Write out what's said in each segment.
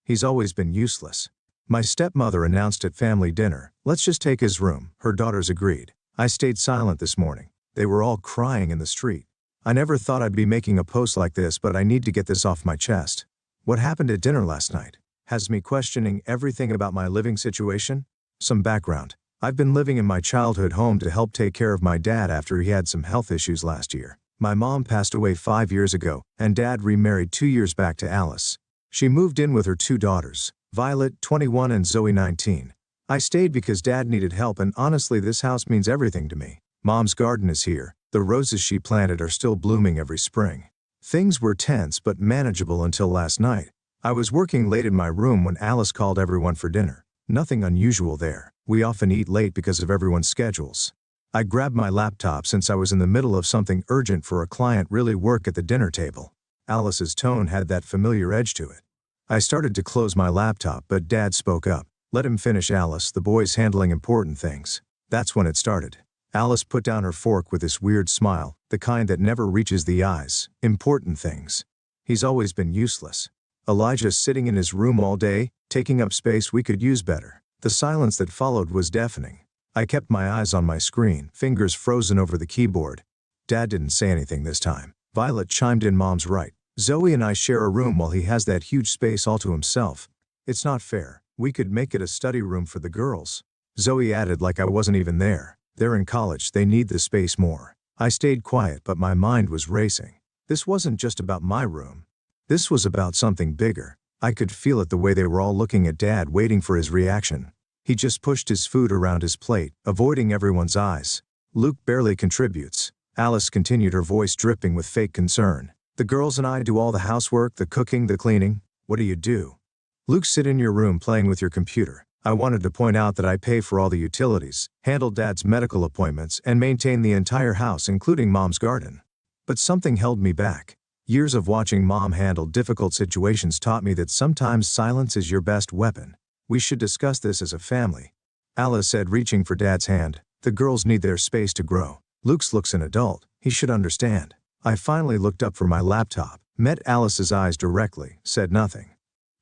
He's always been useless. My stepmother announced at family dinner, "Let's just take his room." Her daughters agreed. I stayed silent this morning. They were all crying in the street. I never thought I'd be making a post like this, but I need to get this off my chest. What happened at dinner last night has me questioning everything about my living situation. Some background. I've been living in my childhood home to help take care of my dad after he had some health issues last year. My mom passed away 5 years ago, and Dad remarried 2 years back to Alice. She moved in with her 2 daughters, Violet, 21, and Zoe, 19. I stayed because Dad needed help, and honestly this house means everything to me. Mom's garden is here. The roses she planted are still blooming every spring. Things were tense but manageable until last night. I was working late in my room when Alice called everyone for dinner. Nothing unusual there. We often eat late because of everyone's schedules. I grabbed my laptop since I was in the middle of something urgent for a client. Really work at the dinner table. Alice's tone had that familiar edge to it. I started to close my laptop, but Dad spoke up. "Let him finish, Alice. The boy's handling important things." That's when it started. Alice put down her fork with this weird smile, the kind that never reaches the eyes. "Important things. He's always been useless. Elijah's sitting in his room all day, taking up space we could use better." The silence that followed was deafening. I kept my eyes on my screen, fingers frozen over the keyboard. Dad didn't say anything this time. Violet chimed in, "Mom's right. Zoe and I share a room while he has that huge space all to himself. It's not fair. We could make it a study room for the girls." Zoe added like I wasn't even there. "They're in college, they need the space more." I stayed quiet, but my mind was racing. This wasn't just about my room. This was about something bigger. I could feel it the way they were all looking at Dad, waiting for his reaction. He just pushed his food around his plate, avoiding everyone's eyes. "Luke barely contributes." Alice continued, her voice dripping with fake concern. "The girls and I do all the housework, the cooking, the cleaning. What do you do? Luke, sit in your room playing with your computer." I wanted to point out that I pay for all the utilities, handle Dad's medical appointments, and maintain the entire house, including Mom's garden. But something held me back. Years of watching Mom handle difficult situations taught me that sometimes silence is your best weapon. "We should discuss this as a family," Alice said, reaching for Dad's hand. "The girls need their space to grow. Luke looks an adult. He should understand." I finally looked up from my laptop, met Alice's eyes directly, said nothing.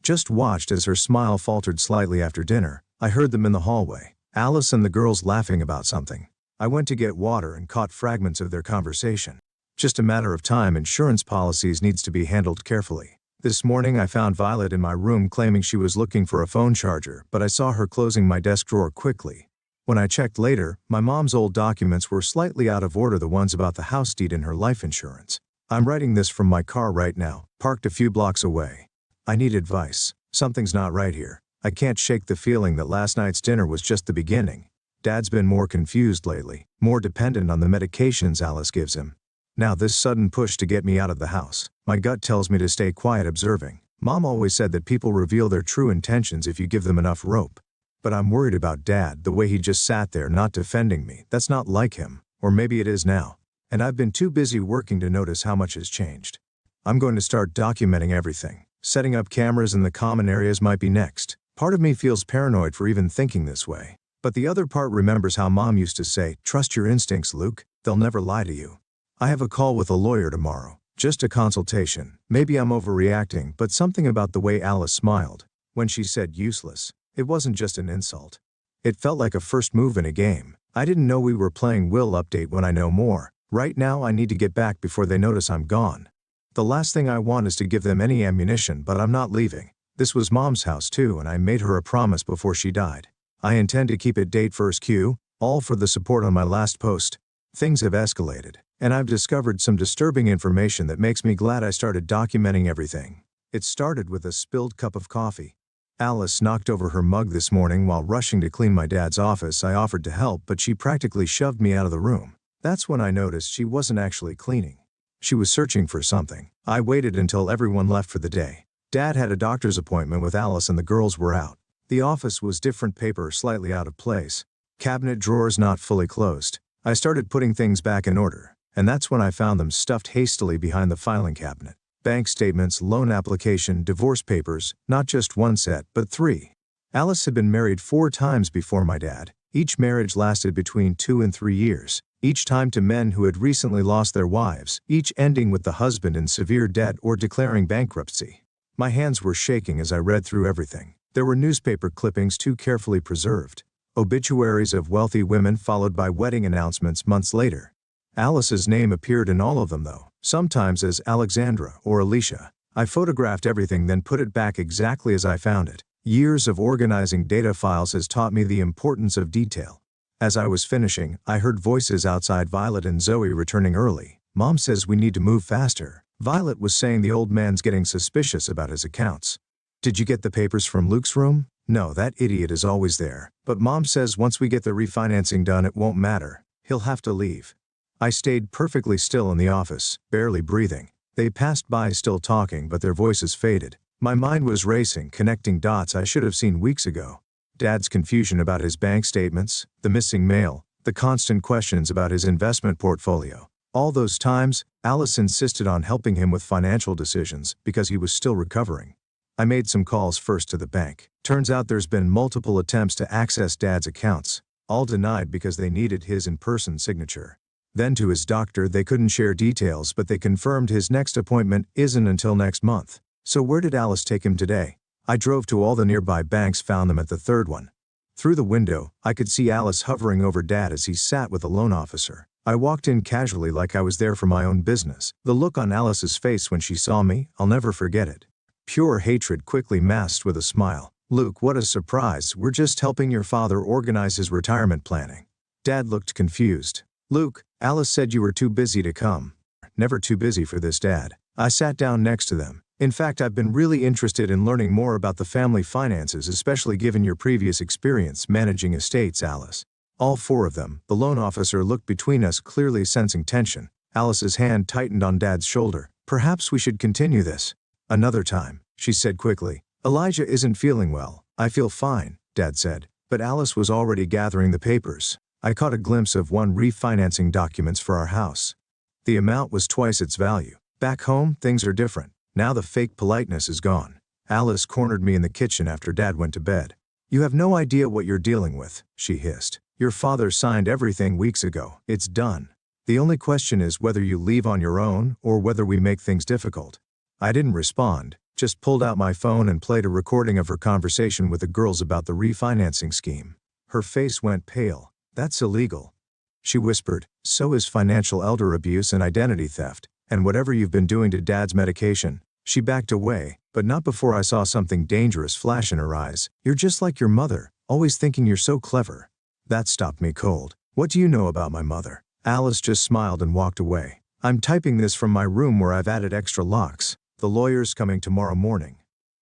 Just watched as her smile faltered slightly. After dinner, I heard them in the hallway, Alice and the girls laughing about something. I went to get water and caught fragments of their conversation. "Just a matter of time. Insurance policies needs to be handled carefully." This morning I found Violet in my room claiming she was looking for a phone charger, but I saw her closing my desk drawer quickly. When I checked later, my mom's old documents were slightly out of order, the ones about the house deed and her life insurance. I'm writing this from my car right now, parked a few blocks away. I need advice. Something's not right here. I can't shake the feeling that last night's dinner was just the beginning. Dad's been more confused lately, more dependent on the medications Alice gives him. Now this sudden push to get me out of the house. My gut tells me to stay quiet, observing. Mom always said that people reveal their true intentions if you give them enough rope. But I'm worried about Dad, the way he just sat there not defending me. That's not like him, or maybe it is now. And I've been too busy working to notice how much has changed. I'm going to start documenting everything. Setting up cameras in the common areas might be next. Part of me feels paranoid for even thinking this way. But the other part remembers how Mom used to say, "Trust your instincts, Luke. They'll never lie to you." I have a call with a lawyer tomorrow. Just a consultation. Maybe I'm overreacting, but something about the way Alice smiled when she said useless. It wasn't just an insult. It felt like a first move in a game. I didn't know we were playing. Will update when I know more. Right now I need to get back before they notice I'm gone. The last thing I want is to give them any ammunition, but I'm not leaving. This was Mom's house too, and I made her a promise before she died. I intend to keep it. Date first Q, all for the support on my last post. Things have escalated, and I've discovered some disturbing information that makes me glad I started documenting everything. It started with a spilled cup of coffee. Alice knocked over her mug this morning while rushing to clean my dad's office. I offered to help, but she practically shoved me out of the room. That's when I noticed she wasn't actually cleaning. She was searching for something. I waited until everyone left for the day. Dad had a doctor's appointment with Alice and the girls were out. The office was different, paper slightly out of place. Cabinet drawers not fully closed. I started putting things back in order, and that's when I found them stuffed hastily behind the filing cabinet. Bank statements, loan application, divorce papers, not just one set, but 3. Alice had been married 4 times before my dad. Each marriage lasted between 2 and 3 years, each time to men who had recently lost their wives, each ending with the husband in severe debt or declaring bankruptcy. My hands were shaking as I read through everything. There were newspaper clippings too carefully preserved. Obituaries of wealthy women followed by wedding announcements months later. Alice's name appeared in all of them though, sometimes as Alexandra or Alicia. I photographed everything then put it back exactly as I found it. Years of organizing data files has taught me the importance of detail. As I was finishing, I heard voices outside. Violet and Zoe returning early. Mom says we need to move faster. Violet was saying the old man's getting suspicious about his accounts. Did you get the papers from Luke's room? No, that idiot is always there. But Mom says once we get the refinancing done it won't matter. He'll have to leave. I stayed perfectly still in the office, barely breathing. They passed by still talking but their voices faded. My mind was racing, connecting dots I should have seen weeks ago. Dad's confusion about his bank statements, the missing mail, the constant questions about his investment portfolio. All those times, Alice insisted on helping him with financial decisions because he was still recovering. I made some calls first to the bank. Turns out there's been multiple attempts to access Dad's accounts, all denied because they needed his in-person signature. Then to his doctor. They couldn't share details but they confirmed his next appointment isn't until next month. So where did Alice take him today? I drove to all the nearby banks, found them at the third one. Through the window, I could see Alice hovering over Dad as he sat with a loan officer. I walked in casually like I was there for my own business. The look on Alice's face when she saw me, I'll never forget it. Pure hatred quickly masked with a smile. Luke, what a surprise, we're just helping your father organize his retirement planning. Dad looked confused. Luke, Alice said you were too busy to come. Never too busy for this, Dad. I sat down next to them. In fact, I've been really interested in learning more about the family finances, especially given your previous experience managing estates, Alice. All four of them. The loan officer looked between us, clearly sensing tension. Alice's hand tightened on Dad's shoulder. Perhaps we should continue this another time, she said quickly. Elijah isn't feeling well. I feel fine, Dad said. But Alice was already gathering the papers. I caught a glimpse of one refinancing documents for our house. The amount was twice its value. Back home, things are different. Now the fake politeness is gone. Alice cornered me in the kitchen after Dad went to bed. You have no idea what you're dealing with, she hissed. Your father signed everything weeks ago. It's done. The only question is whether you leave on your own or whether we make things difficult. I didn't respond, just pulled out my phone and played a recording of her conversation with the girls about the refinancing scheme. Her face went pale. That's illegal, she whispered. So is financial elder abuse and identity theft. And whatever you've been doing to Dad's medication. She backed away, but not before I saw something dangerous flash in her eyes. You're just like your mother, always thinking you're so clever. That stopped me cold. What do you know about my mother? Alice just smiled and walked away. I'm typing this from my room where I've added extra locks. The lawyer's coming tomorrow morning.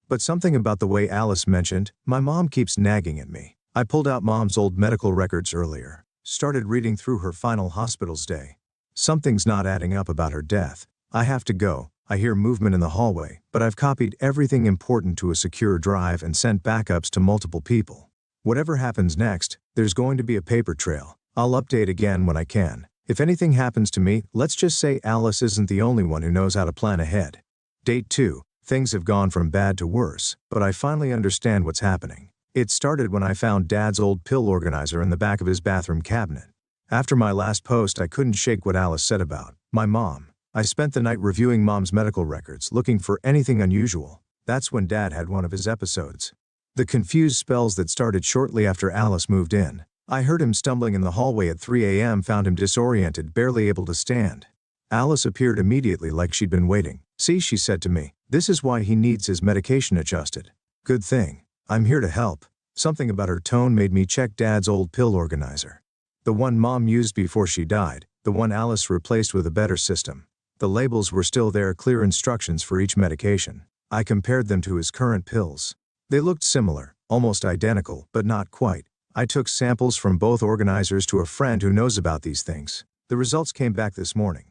But something about the way Alice mentioned, my mom keeps nagging at me. I pulled out Mom's old medical records earlier. Started reading through her final hospital's day. Something's not adding up about her death. I have to go. I hear movement in the hallway, but I've copied everything important to a secure drive and sent backups to multiple people. Whatever happens next, there's going to be a paper trail. I'll update again when I can. If anything happens to me, let's just say Alice isn't the only one who knows how to plan ahead. Date 2. Things have gone from bad to worse, but I finally understand what's happening. It started when I found Dad's old pill organizer in the back of his bathroom cabinet. After my last post, I couldn't shake what Alice said about my mom. I spent the night reviewing Mom's medical records, looking for anything unusual. That's when Dad had one of his episodes. The confused spells that started shortly after Alice moved in. I heard him stumbling in the hallway at 3 a.m., found him disoriented, barely able to stand. Alice appeared immediately like she'd been waiting. See, she said to me, this is why he needs his medication adjusted. Good thing. I'm here to help. Something about her tone made me check Dad's old pill organizer. The one Mom used before she died, the one Alice replaced with a better system. The labels were still there, clear instructions for each medication. I compared them to his current pills. They looked similar, almost identical, but not quite. I took samples from both organizers to a friend who knows about these things. The results came back this morning.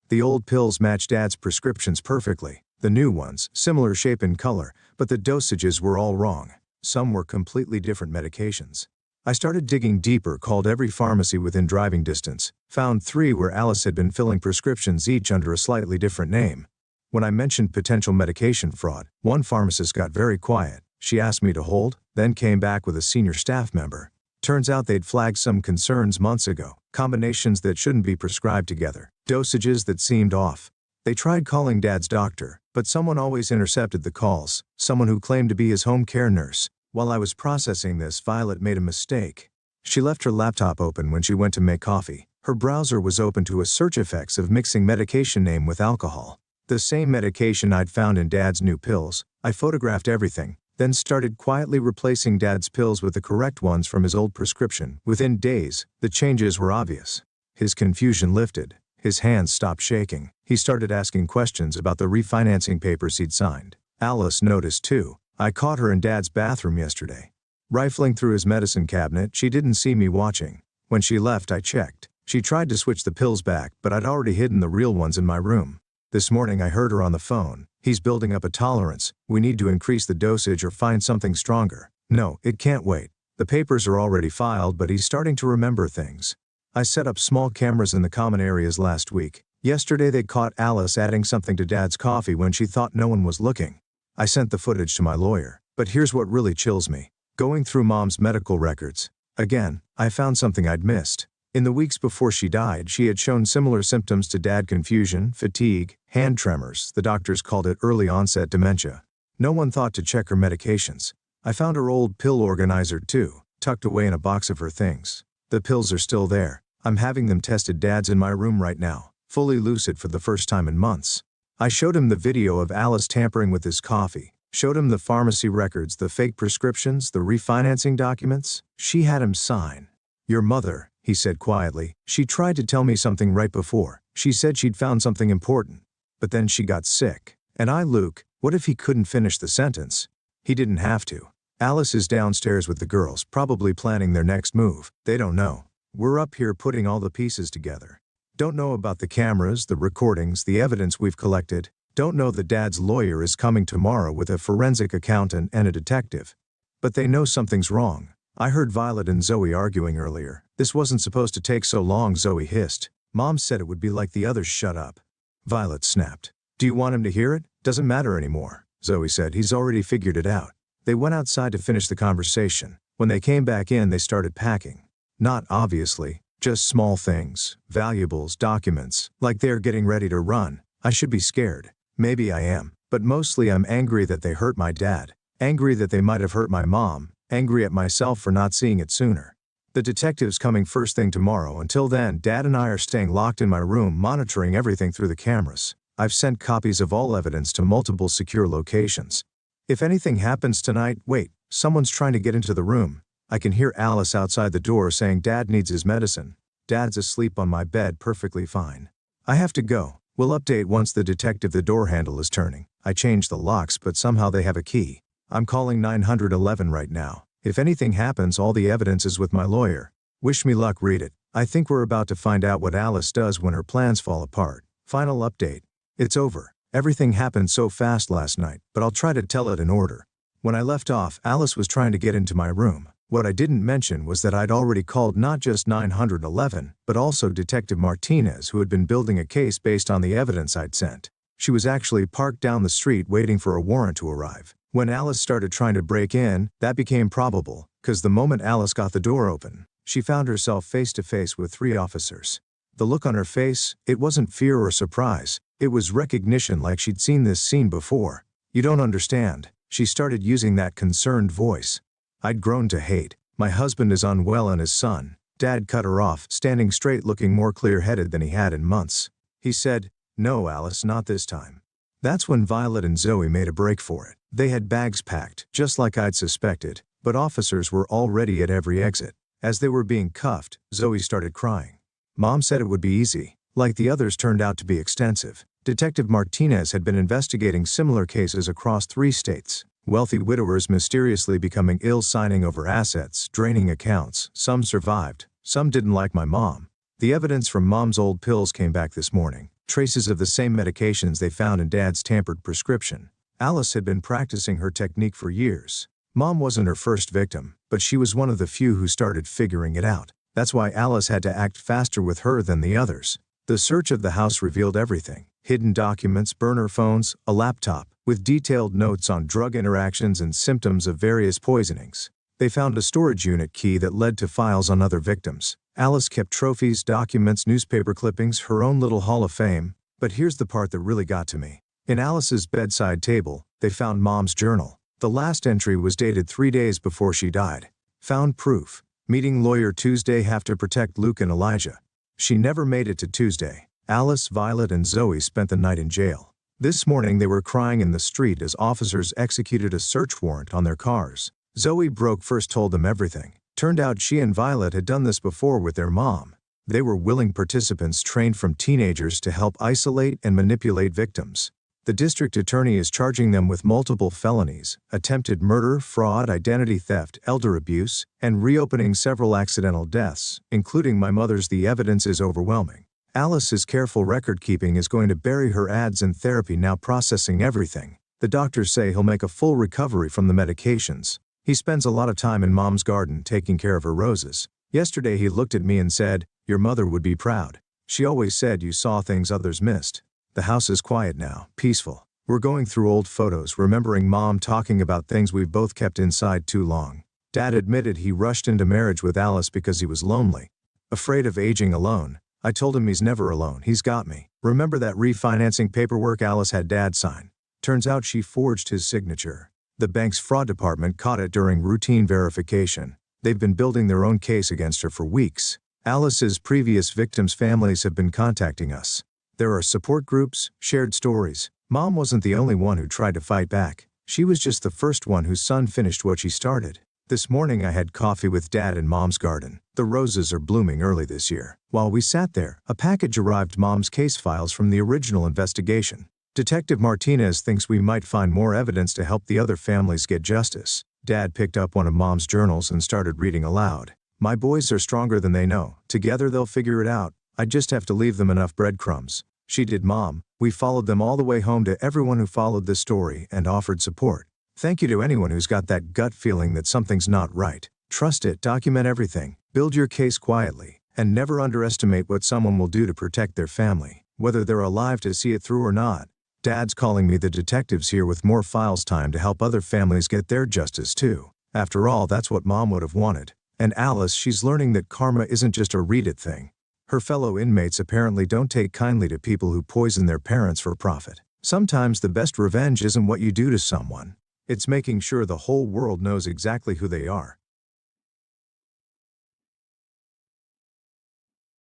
The old pills matched Dad's prescriptions perfectly. The new ones, similar shape and color, but the dosages were all wrong. Some were completely different medications. I started digging deeper, called every pharmacy within driving distance, found 3 where Alice had been filling prescriptions, each under a slightly different name. When I mentioned potential medication fraud, one pharmacist got very quiet. She asked me to hold, then came back with a senior staff member. Turns out they'd flagged some concerns months ago, combinations that shouldn't be prescribed together, dosages that seemed off. They tried calling Dad's doctor, But someone always intercepted the calls, someone who claimed to be his home care nurse. While I was processing this, Violet made a mistake. She left her laptop open when she went to make coffee. Her browser was open to a search effects of mixing medication name with alcohol. The same medication I'd found in Dad's new pills. I photographed everything, then started quietly replacing Dad's pills with the correct ones from his old prescription. Within days, the changes were obvious. His confusion lifted. His hands stopped shaking. He started asking questions about the refinancing papers he'd signed. Alice noticed too. I caught her in Dad's bathroom yesterday. Rifling through his medicine cabinet, she didn't see me watching. When she left, I checked. She tried to switch the pills back, but I'd already hidden the real ones in my room. This morning I heard her on the phone. He's building up a tolerance. We need to increase the dosage or find something stronger. No, it can't wait. The papers are already filed, but he's starting to remember things. I set up small cameras in the common areas last week. Yesterday they caught Alice adding something to Dad's coffee when she thought no one was looking. I sent the footage to my lawyer. But here's what really chills me. Going through Mom's medical records. Again, I found something I'd missed. In the weeks before she died, she had shown similar symptoms to Dad: confusion, fatigue, hand tremors. The doctors called it early onset dementia. No one thought to check her medications. I found her old pill organizer too, tucked away in a box of her things. The pills are still there. I'm having them tested. Dad's in my room right now, fully lucid for the first time in months. I showed him the video of Alice tampering with his coffee, showed him the pharmacy records, the fake prescriptions, the refinancing documents. She had him sign. Your mother, he said quietly, she tried to tell me something right before. She said she'd found something important. But then she got sick. And Luke, what if he couldn't finish the sentence? He didn't have to. Alice is downstairs with the girls, probably planning their next move. They don't know. We're up here putting all the pieces together. Don't know about the cameras, the recordings, the evidence we've collected. Don't know that Dad's lawyer is coming tomorrow with a forensic accountant and a detective. But they know something's wrong. I heard Violet and Zoe arguing earlier. This wasn't supposed to take so long, Zoe hissed. Mom said it would be like the others. Shut up. Violet snapped. Do you want him to hear it? Doesn't matter anymore, Zoe said. He's already figured it out. They went outside to finish the conversation. When they came back in, they started packing. Not obviously, just small things, valuables, documents, like they're getting ready to run. I should be scared. Maybe I am, but mostly I'm angry that they hurt my dad, angry that they might have hurt my mom, angry at myself for not seeing it sooner. The detective's coming first thing tomorrow. Until then, Dad and I are staying locked in my room, monitoring everything through the cameras. I've sent copies of all evidence to multiple secure locations. If anything happens tonight, wait, someone's trying to get into the room. I can hear Alice outside the door saying Dad needs his medicine. Dad's asleep on my bed perfectly fine. I have to go. We'll update once the detective. The door handle is turning. I changed the locks, but somehow they have a key. I'm calling 911 right now. If anything happens, all the evidence is with my lawyer. Wish me luck. Read it. I think we're about to find out what Alice does when her plans fall apart. Final update. It's over. Everything happened so fast last night, but I'll try to tell it in order. When I left off, Alice was trying to get into my room. What I didn't mention was that I'd already called not just 911, but also Detective Martinez, who had been building a case based on the evidence I'd sent. She was actually parked down the street waiting for a warrant to arrive. When Alice started trying to break in, that became probable, because the moment Alice got the door open, she found herself face to face with 3 officers. The look on her face, it wasn't fear or surprise, it was recognition, like she'd seen this scene before. You don't understand. She started using that concerned voice. I'd grown to hate. My husband is unwell and his son. Dad cut her off, standing straight, looking more clear-headed than he had in months. He said, "No, Alice, not this time." That's when Violet and Zoe made a break for it. They had bags packed, just like I'd suspected, but officers were already at every exit. As they were being cuffed, Zoe started crying. Mom said it would be easy. Like the others, turned out to be extensive. Detective Martinez had been investigating similar cases across 3 states. Wealthy widowers mysteriously becoming ill, signing over assets, draining accounts. Some survived. Some didn't, like my mom. The evidence from Mom's old pills came back this morning. Traces of the same medications they found in Dad's tampered prescription. Alice had been practicing her technique for years. Mom wasn't her first victim, but she was one of the few who started figuring it out. That's why Alice had to act faster with her than the others. The search of the house revealed everything. Hidden documents, burner phones, a laptop, with detailed notes on drug interactions and symptoms of various poisonings. They found a storage unit key that led to files on other victims. Alice kept trophies, documents, newspaper clippings, her own little hall of fame. But here's the part that really got to me. In Alice's bedside table, they found Mom's journal. The last entry was dated 3 days before she died. Found proof. Meeting lawyer Tuesday, have to protect Luke and Elijah. She never made it to Tuesday. Alice, Violet and Zoe spent the night in jail. This morning they were crying in the street as officers executed a search warrant on their cars. Zoe broke first, told them everything. Turned out she and Violet had done this before with their mom. They were willing participants trained from teenagers to help isolate and manipulate victims. The district attorney is charging them with multiple felonies, attempted murder, fraud, identity theft, elder abuse, and reopening several accidental deaths, including my mother's. The evidence is overwhelming. Alice's careful record-keeping is going to bury her ads and therapy, now processing everything. The doctors say he'll make a full recovery from the medications. He spends a lot of time in Mom's garden taking care of her roses. Yesterday he looked at me and said, "Your mother would be proud. She always said you saw things others missed." The house is quiet now, peaceful. We're going through old photos, remembering Mom talking about things we've both kept inside too long. Dad admitted he rushed into marriage with Alice because he was lonely. Afraid of aging alone. I told him he's never alone, he's got me. Remember that refinancing paperwork Alice had Dad sign? Turns out she forged his signature. The bank's fraud department caught it during routine verification. They've been building their own case against her for weeks. Alice's previous victims' families have been contacting us. There are support groups, shared stories. Mom wasn't the only one who tried to fight back. She was just the first one whose son finished what she started. This morning I had coffee with Dad in Mom's garden. The roses are blooming early this year. While we sat there, a package arrived, Mom's case files from the original investigation. Detective Martinez thinks we might find more evidence to help the other families get justice. Dad picked up one of Mom's journals and started reading aloud. "My boys are stronger than they know. Together they'll figure it out. I just have to leave them enough breadcrumbs." She did, Mom. We followed them all the way home. To everyone who followed this story and offered support, thank you. To anyone who's got that gut feeling that something's not right, trust it, document everything, build your case quietly, and never underestimate what someone will do to protect their family, whether they're alive to see it through or not. Dad's calling me. The detective's here with more files, time to help other families get their justice too. After all, that's what Mom would have wanted. And Alice, she's learning that karma isn't just a read it thing. Her fellow inmates apparently don't take kindly to people who poison their parents for profit. Sometimes the best revenge isn't what you do to someone. It's making sure the whole world knows exactly who they are.